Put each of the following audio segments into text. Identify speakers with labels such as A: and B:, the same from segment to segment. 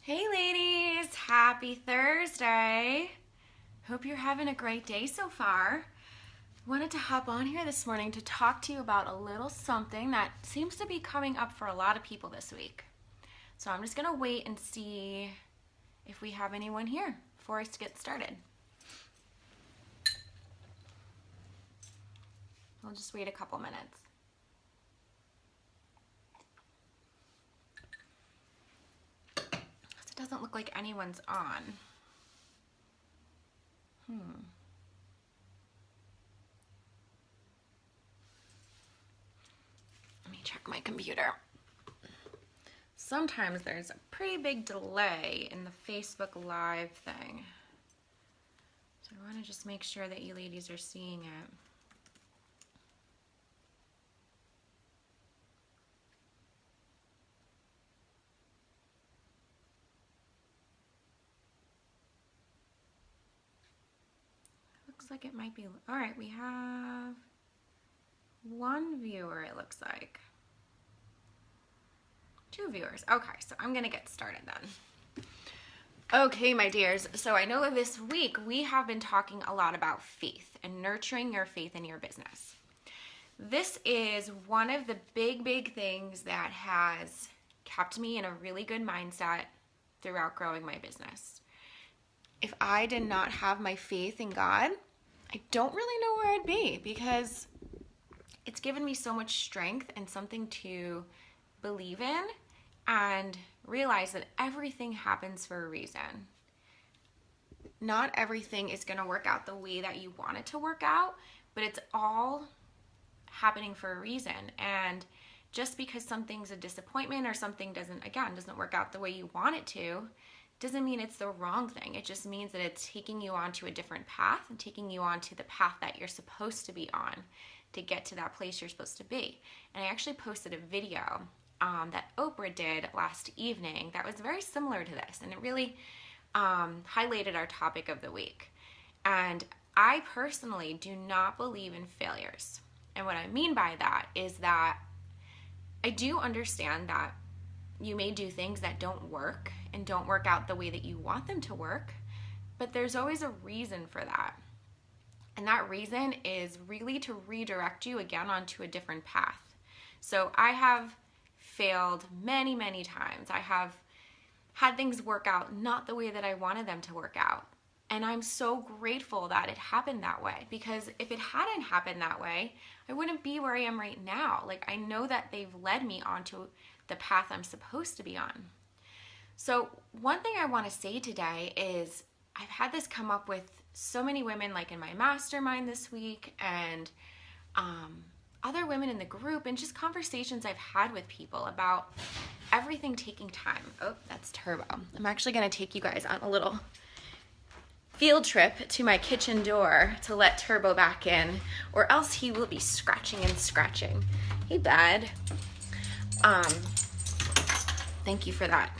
A: Hey ladies, happy Thursday. Hope you're having a great day so far. Wanted to hop on here this morning to talk to you about a little something that seems to be coming up for a lot of people this week. So I'm just gonna wait and see if we have anyone here before I get started. We'll just wait a couple minutes. It doesn't look like anyone's on. Let me check my computer. Sometimes there's a pretty big delay in the Facebook Live thing. So I want to just make sure that you ladies are seeing it. Looks like it might be, all right, we have one viewer, it looks like. Two viewers. Okay, so I'm gonna get started then. Okay, my dears, so I know this week we have been talking a lot about faith and nurturing your faith in your business. This is one of the big things that has kept me in a really good mindset throughout growing my business. If I did not have my faith in God, I don't really know where I'd be, because it's given me so much strength and something to believe in and realize that everything happens for a reason. Not everything is going to work out the way that you want it to work out, but it's all happening for a reason. And just because something's a disappointment or something doesn't work out the way you want it to, doesn't mean it's the wrong thing. It just means that it's taking you onto a different path and taking you onto the path that you're supposed to be on to get to that place you're supposed to be. And I actually posted a video that Oprah did last evening that was very similar to this, and it really highlighted our topic of the week. And I personally do not believe in failures. And what I mean by that is that I do understand that you may do things that don't work and don't work out the way that you want them to work, but there's always a reason for that. And that reason is really to redirect you again onto a different path. So I have failed many times. I have had things work out not the way that I wanted them to work out. And I'm so grateful that it happened that way, because if it hadn't happened that way, I wouldn't be where I am right now. Like, I know that they've led me onto the path I'm supposed to be on. So one thing I want to say today is I've had this come up with so many women, like in my mastermind this week, and other women in the group, and just conversations I've had with people about everything taking time. Oh, that's Turbo. I'm actually going to take you guys on a little field trip to my kitchen door to let Turbo back in, or else he will be scratching and scratching. Hey, bud. Thank you for that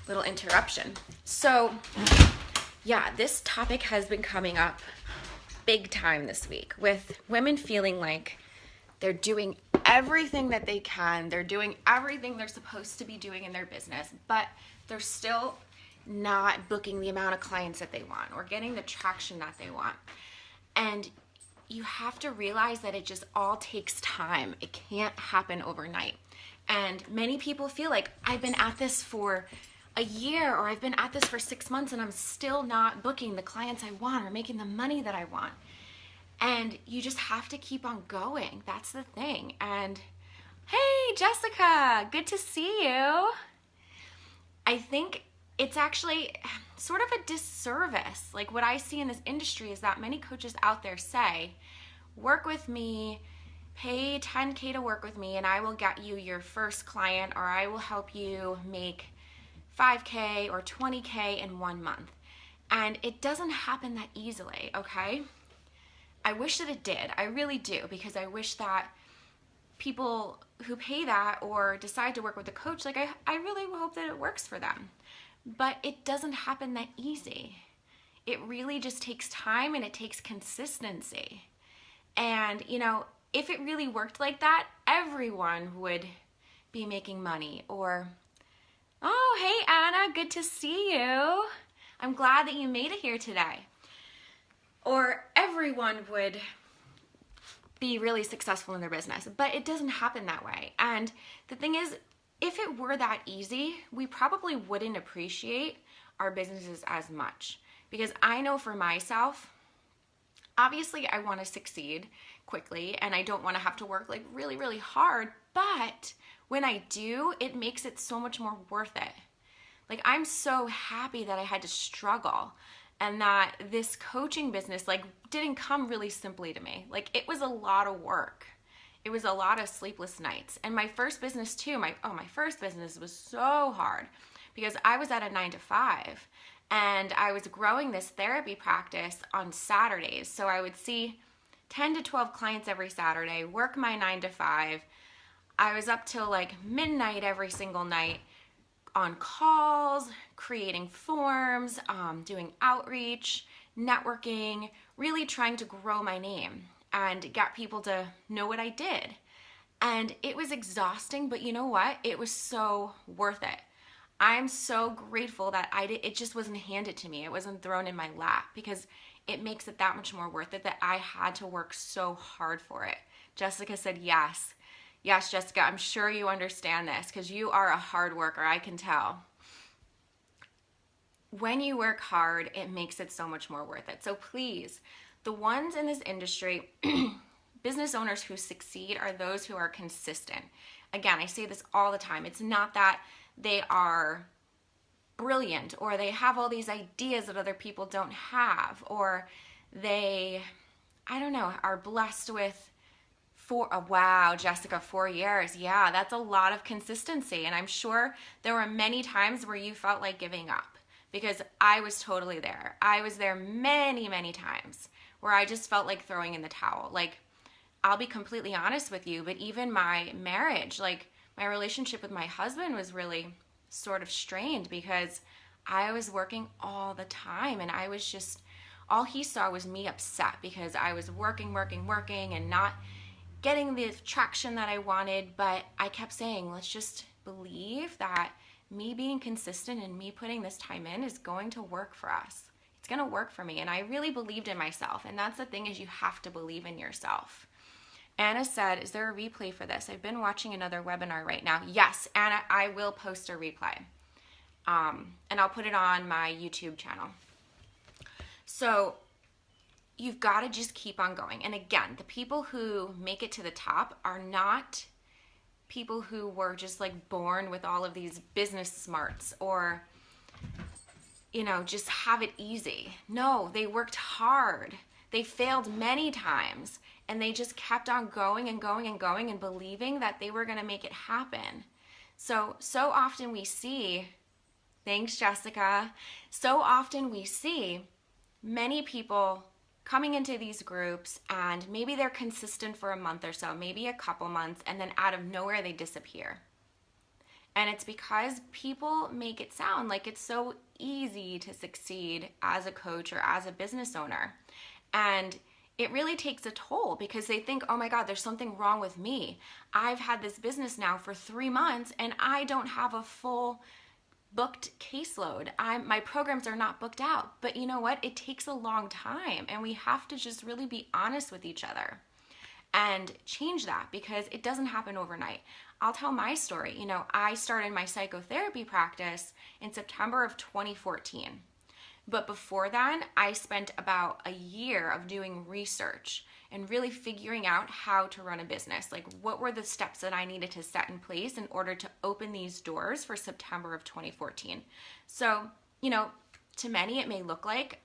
A: little interruption. So, yeah, this topic has been coming up big time this week, with women feeling like they're doing everything that they can. They're doing everything they're supposed to be doing in their business, but they're still not booking the amount of clients that they want or getting the traction that they want. And you have to realize that it just all takes time. It can't happen overnight. And many people feel like, I've been at this for a year, or I've been at this for 6 months, and I'm still not booking the clients I want or making the money that I want. And you just have to keep on going. That's the thing. And hey, Jessica, good to see you. I think it's actually sort of a disservice. Like, what I see in this industry is that many coaches out there say, work with me, pay $10K to work with me, and I will get you your first client, or I will help you make $5K or $20K in 1 month. And it doesn't happen that easily, okay? I wish that it did. I really do, because I wish that people who pay that or decide to work with a coach, like I really hope that it works for them. But it doesn't happen that easy. It really just takes time, and it takes consistency. And, you know, if it really worked like that, everyone would be making money. Or, oh, hey, Anna, good to see you. I'm glad that you made it here today. Or everyone would be really successful in their business, but it doesn't happen that way. And the thing is, if it were that easy, we probably wouldn't appreciate our businesses as much. Because I know for myself, obviously I want to succeed quickly and I don't want to have to work like really, really hard, but when I do, it makes it so much more worth it. Like, I'm so happy that I had to struggle and that this coaching business like didn't come really simply to me. Like, it was a lot of work. It was a lot of sleepless nights. And my first business too, my first business was so hard because I was at a 9-to-5 and I was growing this therapy practice on Saturdays. So I would see 10 to 12 clients every Saturday, work my 9-to-5. I was up till like midnight every single night on calls, creating forms, doing outreach, networking, really trying to grow my name and get people to know what I did. And it was exhausting, but you know what? It was so worth it. I'm so grateful that it just wasn't handed to me. It wasn't thrown in my lap because it makes it that much more worth it that I had to work so hard for it. Jessica said yes. Yes, Jessica, I'm sure you understand this because you are a hard worker, I can tell. When you work hard, it makes it so much more worth it. So please, the ones in this industry, business owners who succeed are those who are consistent. Again, I say this all the time. It's not that they are brilliant or they have all these ideas that other people don't have, or they, I don't know, are blessed with wow, Jessica, 4 years. Yeah, that's a lot of consistency. And I'm sure there were many times where you felt like giving up because I was totally there. I was there many, many times where I just felt like throwing in the towel. Like, I'll be completely honest with you, but even my marriage, like my relationship with my husband was really sort of strained because I was working all the time and I was just, all he saw was me upset because I was working and not getting the traction that I wanted. But I kept saying, let's just believe that me being consistent and me putting this time in is going to work for us. It's going to work for me. And I really believed in myself. And that's the thing, is you have to believe in yourself. Anna said, is there a replay for this? I've been watching another webinar right now. Yes, Anna, I will post a replay. And I'll put it on my YouTube channel. So you've got to just keep on going. And again, the people who make it to the top are not people who were just like born with all of these business smarts or, you know, just have it easy. No, they worked hard. They failed many times and they just kept on going and going and going and believing that they were going to make it happen. So often we see, thanks, Jessica. So often we see many people coming into these groups and maybe they're consistent for a month or so, maybe a couple months, and then out of nowhere they disappear. And it's because people make it sound like it's so easy to succeed as a coach or as a business owner. And it really takes a toll because they think, oh my God, there's something wrong with me. I've had this business now for 3 months and I don't have a full booked caseload. My programs are not booked out. But you know what? It takes a long time and we have to just really be honest with each other and change that because it doesn't happen overnight. I'll tell my story. You know, I started my psychotherapy practice in September of 2014. But before then, I spent about a year of doing research and really figuring out how to run a business. Like, what were the steps that I needed to set in place in order to open these doors for September of 2014. So, you know, to many, it may look like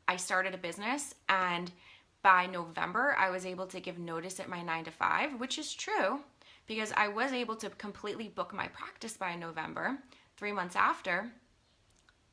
A: I started a business and by November, I was able to give notice at my 9-to-5, which is true because I was able to completely book my practice by November, 3 months after.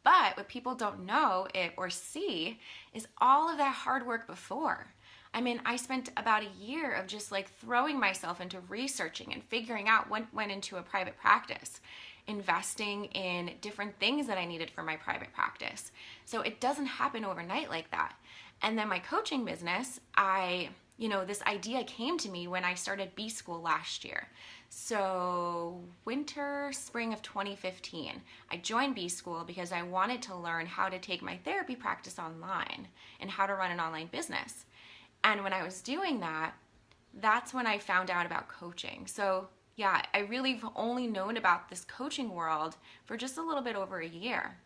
A: But what people don't know or see is all of that hard work before. I mean, I spent about a year of just like throwing myself into researching and figuring out what went into a private practice, investing in different things that I needed for my private practice. So it doesn't happen overnight like that. And then my coaching business, this idea came to me when I started B School last year. So winter, spring of 2015, I joined B School because I wanted to learn how to take my therapy practice online and how to run an online business. And when I was doing that, that's when I found out about coaching. So yeah, I really have only known about this coaching world for just a little bit over a year.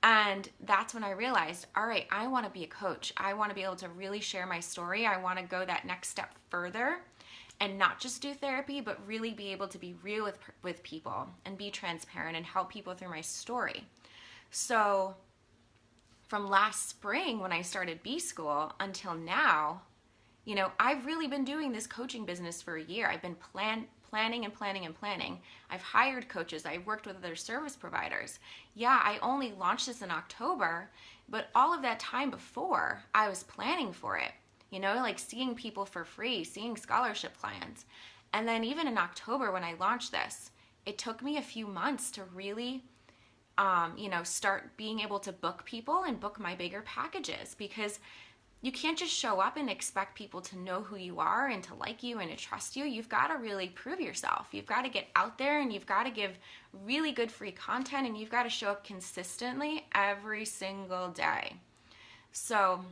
A: And that's when I realized, all right, I want to be a coach. I want to be able to really share my story. I want to go that next step further and not just do therapy, but really be able to be real with people and be transparent and help people through my story. So from last spring when I started B School until now, you know, I've really been doing this coaching business for a year. I've been planning. I've hired coaches. I've worked with other service providers. Yeah, I only launched this in October, but all of that time before, I was planning for it. You know, like seeing people for free, seeing scholarship plans. And then even in October when I launched this, it took me a few months to really, start being able to book people and book my bigger packages, because you can't just show up and expect people to know who you are and to like you and to trust you. You've got to really prove yourself. You've got to get out there and you've got to give really good free content, and you've got to show up consistently every single day. So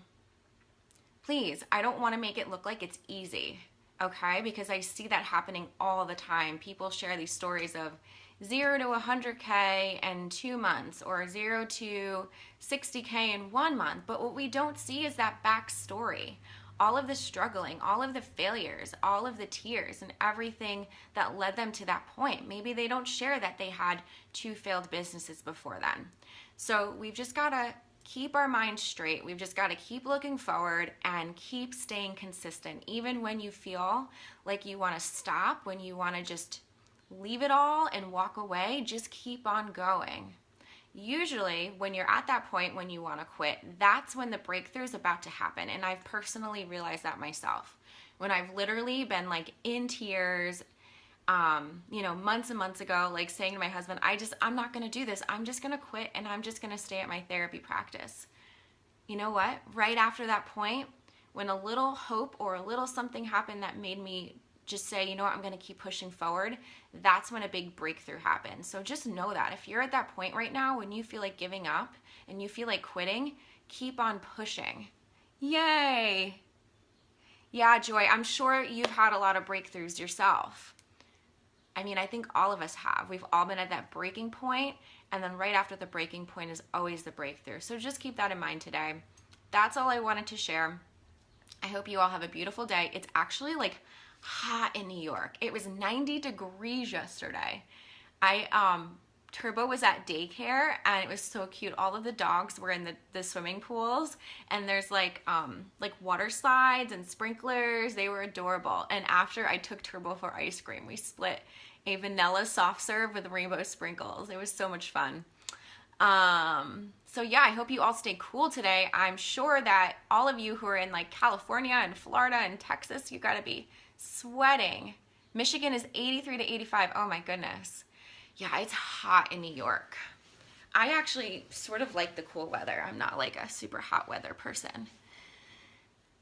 A: please, I don't want to make it look like it's easy, okay? Because I see that happening all the time. People share these stories of 0 to 100K in 2 months or 0 to 60K in 1 month. But what we don't see is that backstory, all of the struggling, all of the failures, all of the tears and everything that led them to that point. Maybe they don't share that they had 2 failed businesses before then. So we've just got to keep our minds straight. We've just got to keep looking forward and keep staying consistent. Even when you feel like you want to stop, when you want to just leave it all and walk away, just keep on going. Usually when you're at that point when you want to quit, that's when the breakthrough is about to happen. And I've personally realized that myself. When I've literally been like in tears, months and months ago, like saying to my husband, I'm not going to do this. I'm just going to quit and I'm just going to stay at my therapy practice. You know what? Right after that point, when a little hope or a little something happened that made me just say, you know what, I'm going to keep pushing forward, that's when a big breakthrough happens. So just know that if you're at that point right now, when you feel like giving up and you feel like quitting, keep on pushing. Yay. Yeah, Joy, I'm sure you've had a lot of breakthroughs yourself. I mean, I think all of us have. We've all been at that breaking point, and then right after the breaking point is always the breakthrough. So just keep that in mind today. That's all I wanted to share. I hope you all have a beautiful day. It's actually like hot in New York. It was 90 degrees yesterday. Turbo was at daycare and it was so cute. All of the dogs were in the swimming pools, and there's like water slides and sprinklers. They were adorable. And after I took Turbo for ice cream, we split a vanilla soft serve with rainbow sprinkles. It was so much fun. So yeah, I hope you all stay cool today. I'm sure that all of you who are in like California and Florida and Texas, you gotta be sweating. Michigan is 83 to 85. Oh my goodness. Yeah, it's hot in New York. I actually sort of like the cool weather. I'm not like a super hot weather person.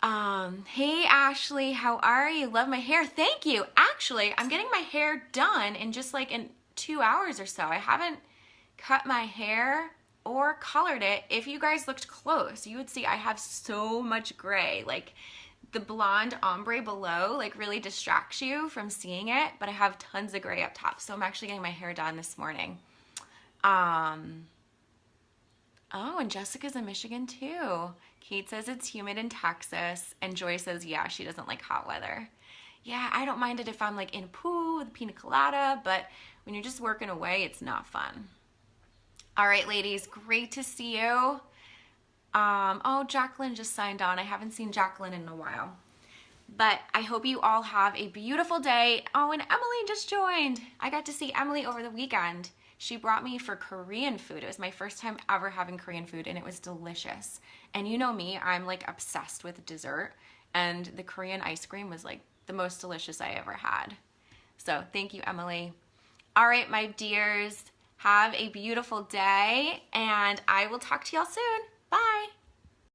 A: Hey Ashley, how are you? Love my hair. Thank you. Actually, I'm getting my hair done in just like in 2 hours or so. I haven't cut my hair or colored it. If you guys looked close, you would see I have so much gray. Like the blonde ombre below like really distracts you from seeing it, but I have tons of gray up top. So I'm actually getting my hair done this morning. Oh, and Jessica's in Michigan too. Kate says it's humid in Texas, and Joy says, yeah, she doesn't like hot weather. Yeah, I don't mind it if I'm like in a pool with a pina colada, but when you're just working away, it's not fun. All right, ladies, great to see you. Oh, Jacqueline just signed on. I haven't seen Jacqueline in a while. But I hope you all have a beautiful day. Oh, and Emily just joined. I got to see Emily over the weekend. She brought me for Korean food. It was my first time ever having Korean food, and it was delicious. And you know me, I'm like obsessed with dessert, and the Korean ice cream was like the most delicious I ever had. So thank you, Emily. All right, my dears, have a beautiful day, and I will talk to y'all soon.